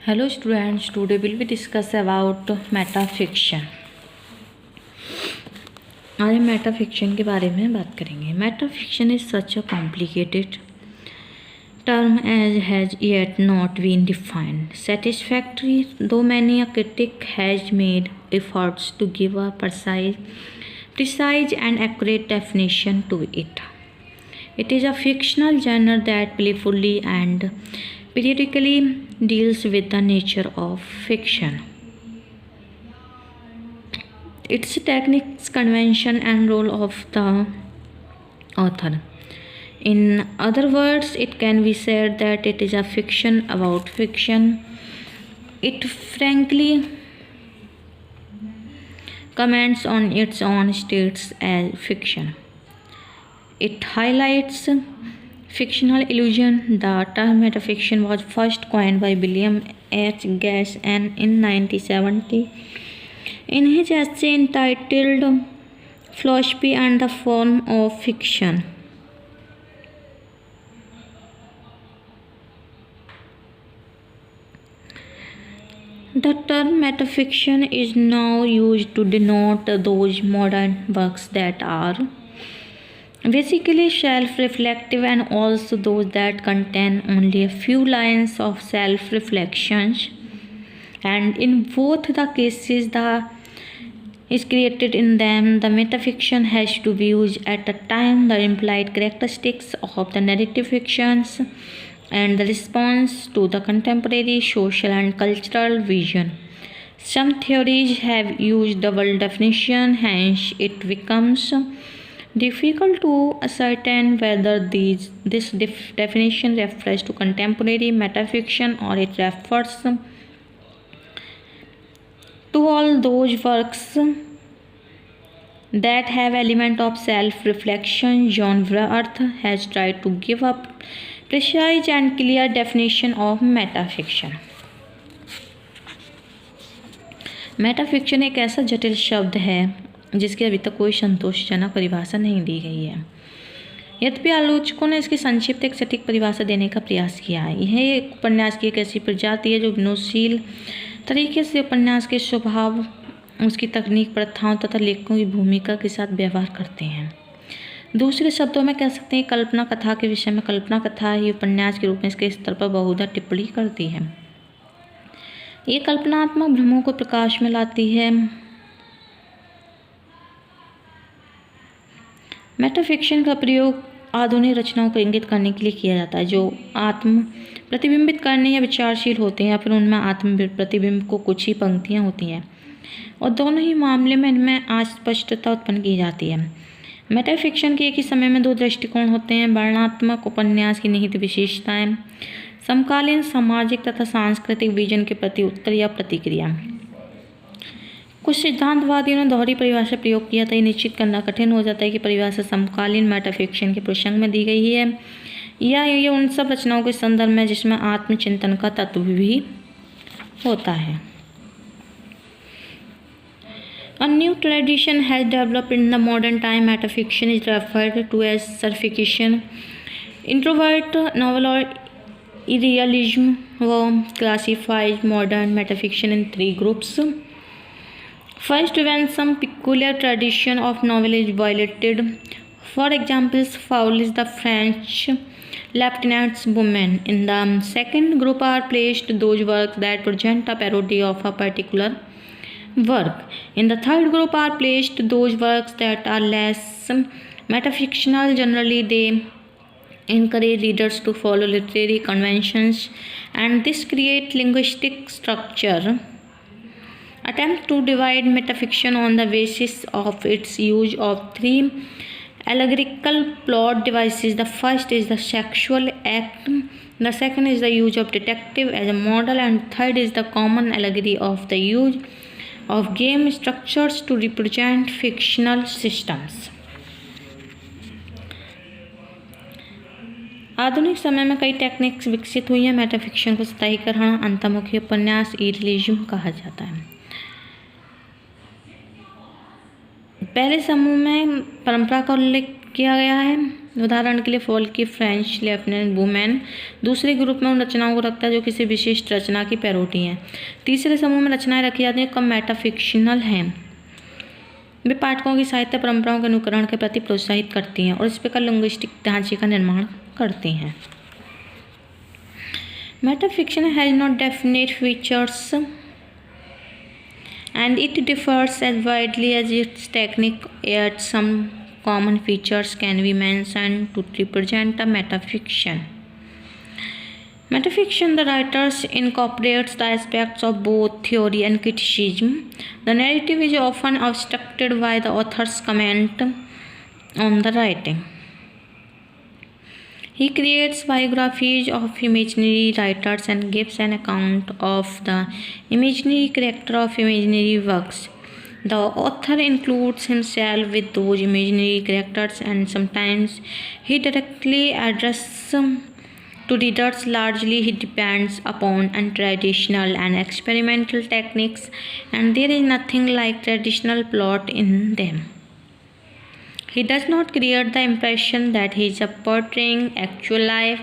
Hello students, today will be discuss about metafiction. आज हम metafiction के बारे में बात करेंगे। Metafiction is such a complicated term as has yet not been defined satisfactorily, though many a critic has made efforts to give a precise and accurate definition to it. It is a fictional genre that playfully and periodically deals with the nature of fiction, its techniques, convention, and role of the author. In other words, it can be said that it is a fiction about fiction. It frankly comments on its own status as fiction. It highlights fictional illusion. The term metafiction was first coined by William H. Gass in 1970 in his essay entitled Philosophy and the Form of Fiction. The term metafiction is now used to denote those modern works that are basically self-reflective, and also those that contain only a few lines of self-reflections, and in both the cases the is created in them. The metafiction has to be used at the time the implied characteristics of the narrative fictions and the response to the contemporary social and cultural vision. Some theories have used double definition, hence it becomes difficult to ascertain whether this definition refers to contemporary metafiction or it refers to all those works that have element of self-reflection. John Wirth has tried to give a precise and clear definition of metafiction. Metafiction एक ऐसा जटिल शब्द है जिसकी अभी तक कोई संतोषजनक परिभाषा नहीं दी गई है। यद्यपि आलोचकों ने इसकी संक्षिप्त एक सटीक परिभाषा देने का प्रयास किया है। यह एक उपन्यास की एक ऐसी प्रजाति है जो विनोदशील तरीके से उपन्यास के स्वभाव, उसकी तकनीक, प्रथाओं तथा लेखकों की भूमिका के साथ व्यवहार करते हैं। दूसरे शब्दों में कह सकते हैं कल्पना कथा के विषय में कल्पना कथा ही उपन्यास के रूप में इसके स्तर पर बहुधा टिप्पणी करती है। ये कल्पनात्मक भ्रमों को प्रकाश में लाती है। मेटाफिक्शन का प्रयोग आधुनिक रचनाओं को इंगित करने के लिए किया जाता है जो आत्म प्रतिबिंबित करने या विचारशील होते हैं, या फिर उनमें आत्म प्रतिबिंब को कुछ ही पंक्तियाँ होती हैं, और दोनों ही मामले में इनमें अस्पष्टता उत्पन्न की जाती है। मेटाफिक्शन के एक ही समय में दो दृष्टिकोण होते हैं: वर्णनात्मक उपन्यास की निहित विशेषताएं, समकालीन सामाजिक तथा सांस्कृतिक विजन के प्रति उत्तर या प्रतिक्रिया। कुछ सिद्धांतवादियों ने दोहरी परिभाषा प्रयोग किया था। ये निश्चित करना कठिन हो जाता है कि परिभाषा समकालीन मेटाफिक्शन के प्रसंग में दी गई है या ये उन सब रचनाओं के संदर्भ में जिसमें आत्मचिंतन का तत्व भी होता है। A new tradition has developed in the modern time. Metafiction is referred to as surfiction, introvert novel, or irrealism. Classifies modern metafiction in three groups. First, when some peculiar tradition of novel is violated. For example, Foul is the French Lieutenant's Woman. In the second group are placed those works that present a parody of a particular work. In the third group are placed those works that are less metafictional. Generally, they encourage readers to follow literary conventions, and this creates linguistic structure. Attempt to divide metafiction on the basis of its use of three allegorical plot devices. The first is the sexual act, the second is the use of detective as a model, and third is the common allegory of the use of game structures to represent fictional systems. आधुनिक समय में कई techniques विकसित हुई हैं। Metafiction को सतहीकरण, अंतर्मुखी उपन्यास, इरियलिज्म कहा जाता है। पहले समूह में परंपरा का उल्लेख किया गया है। उदाहरण के लिए फॉल की फ्रेंच लेफ्टिनेंट वुमेन दूसरे ग्रुप में उन रचनाओं को रखता है जो किसी विशिष्ट रचना की पैरोडी हैं। तीसरे समूह में रचनाएं रखी जाती हैं कम मेटाफिक्शनल हैं। वे पाठकों की साहित्य परंपराओं के अनुकरण के प्रति प्रोत्साहित करती हैं और इस प्रकार लिंग्विस्टिक ढांचे का निर्माण करती हैं। Metafiction has not definite features and it differs as widely as its technique, yet some common features can be mentioned to represent a metafiction. Metafiction, the writers incorporates the aspects of both theory and criticism. The narrative is often obstructed by the author's comment on the writing. He creates biographies of imaginary writers and gives an account of the imaginary character of imaginary works. The author includes himself with those imaginary characters and sometimes he directly addresses to readers. Largely he depends upon traditional and experimental techniques, and there is nothing like traditional plot in them. He does not create the impression that he is portraying actual life.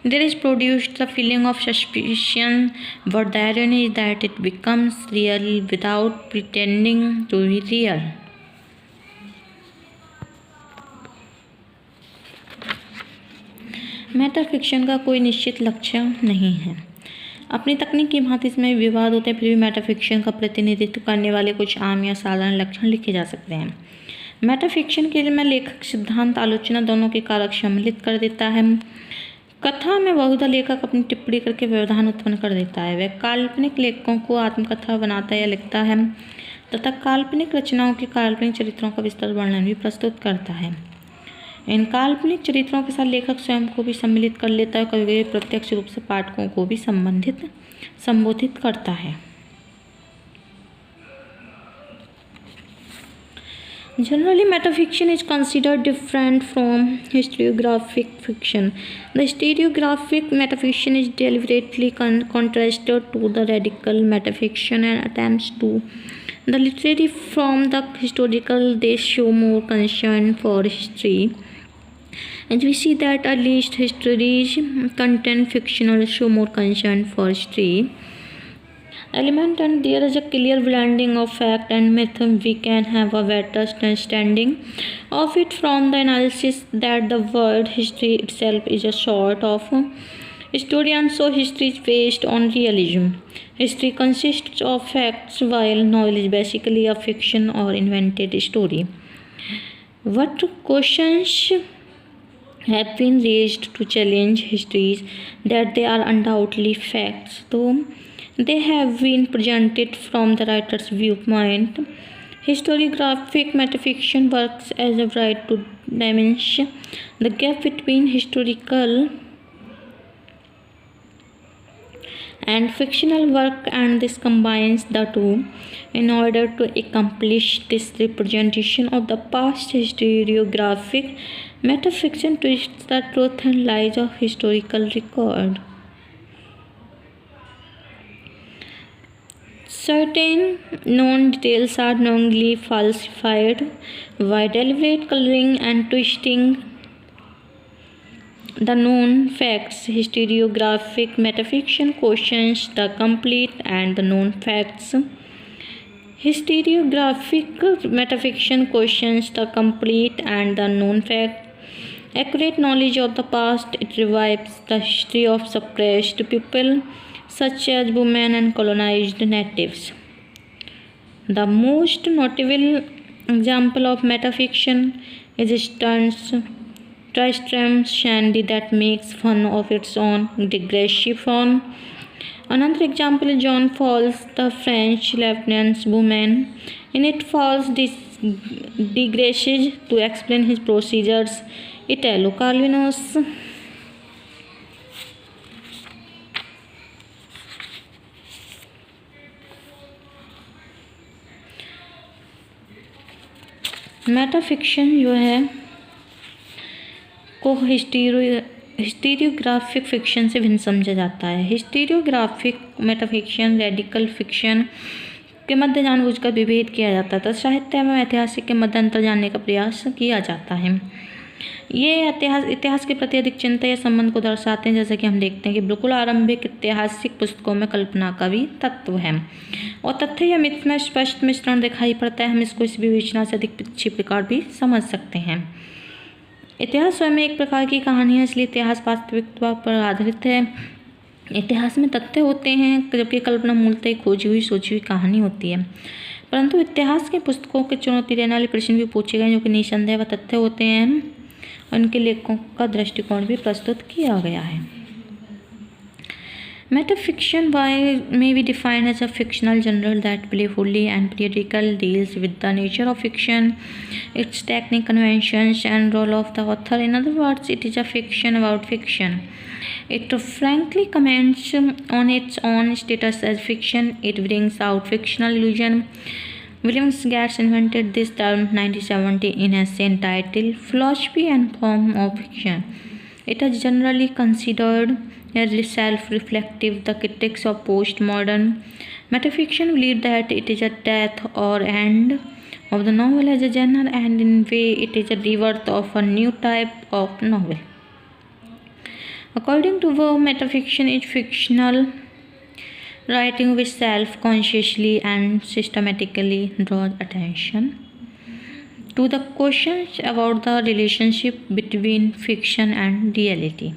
There is produced the feeling of suspicion, but the irony is that it becomes real without pretending to be real. Metafiction का कोई निश्चित लक्ष्य नहीं है। अपनी तकनीक की भांति इसमें विवाद होते हैं, फिर भी मेटाफिक्शन का प्रतिनिधित्व करने वाले कुछ आम या साधारण लक्षण लिखे जा सकते हैं। मेटाफिक्शन के लिए लेखक सिद्धांत आलोचना दोनों के कारक सम्मिलित कर देता है। कथा में बहुधा लेखक अपनी टिप्पणी करके व्यवधान उत्पन्न कर देता है। वह काल्पनिक लेखकों को आत्मकथा बनाता या लिखता है तथा काल्पनिक रचनाओं के काल्पनिक चरित्रों का विस्तृत वर्णन भी प्रस्तुत करता है। इन काल्पनिक चरित्रों के साथ लेखक स्वयं को भी सम्मिलित कर लेता है, कभी प्रत्यक्ष रूप से पाठकों को भी संबोधित करता है। Generally, metafiction is considered different from historiographic fiction. The historiographic metafiction is deliberately contrasted to the radical metafiction and attempts to the literary from the historical. They show more concern for history, and we see that at least history's content fictional show more concern for history element, and there is a clear blending of fact and myth. We can have a better understanding of it from the analysis that the word history itself is a sort of story, and so history is based on realism. History consists of facts while novel is basically a fiction or invented story. What questions have been raised to challenge histories that they are undoubtedly facts, though they have been presented from the writer's viewpoint. Historiographic metafiction works as a way to diminish the gap between historical and fictional work, and this combines the two in order to accomplish this representation of the past. Historiographic metafiction twists the truth and lies of historical record. Certain known details are knowingly falsified by deliberate coloring and twisting the known facts. Historiographic metafiction questions the complete and the known facts. Historiographic metafiction questions the complete and the known fact. Accurate knowledge of the past, it revives the history of suppressed people such as women and colonized natives. The most notable example of metafiction is Tristram Shandy that makes fun of its own digressive form. Another example is John Falls, the French lieutenant's woman. In it, Falls digresses to explain his procedures. Italo Calvino's metafiction जो है को हिस्टीरियोग्राफिक fiction से भिन्न समझा जाता है। हिस्टीरियोग्राफिक metafiction radical fiction के मध्य जानबूझकर विभेद किया जाता है तथा साहित्य में ऐतिहासिक के मध्य अंतर जानने का प्रयास किया जाता है। ये इतिहास के प्रति अधिक चिंता या संबंध को दर्शाते हैं, जैसे कि हम देखते हैं कि बिल्कुल आरंभिक ऐतिहासिक पुस्तकों में कल्पना का भी तत्व है और तथ्य या मिथ में स्पष्ट मिश्रण दिखाई पड़ता है। हम इसको इस विवेचना से अधिक अच्छी प्रकार भी समझ सकते हैं। इतिहास स्वयं एक प्रकार की कहानी है, इसलिए इतिहास वास्तविकता पर आधारित है। इतिहास में तथ्य होते हैं, जबकि कल्पना मूलतः खोजी हुई सोची हुई कहानी होती है। परंतु इतिहास के पुस्तकों के चुनौती देने वाले प्रश्न भी पूछे गए, जो कि निसंदेह व तथ्य होते हैं। उनके लेखकों का दृष्टिकोण भी प्रस्तुत किया गया है। Metafiction may be defined as a fictional genre that playfully and periodically deals with the nature of fiction, its technique, conventions, and role of the author. In other words, it is a fiction about fiction. It frankly comments on its own status as fiction. It brings out fictional illusion. William Gates invented this term in 1970 in an essay entitled Philosophy and Form of Fiction. It is generally considered as self-reflective. The critics of postmodern metafiction believe that it is a death or end of the novel as a genre, and in a way it is a rebirth of a new type of novel. According to Verme, metafiction is fictional writing which self-consciously and systematically draws attention to the questions about the relationship between fiction and reality.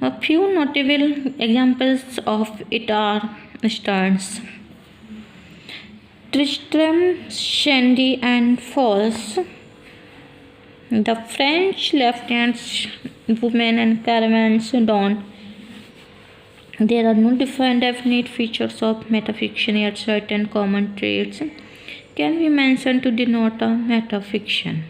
A few notable examples of it are Stearns, Tristram Shandy and Falls, The French Lieutenant's Woman, and Caravan's Dawn. There are no definite features of metafiction, yet certain common traits can be mentioned to denote a metafiction.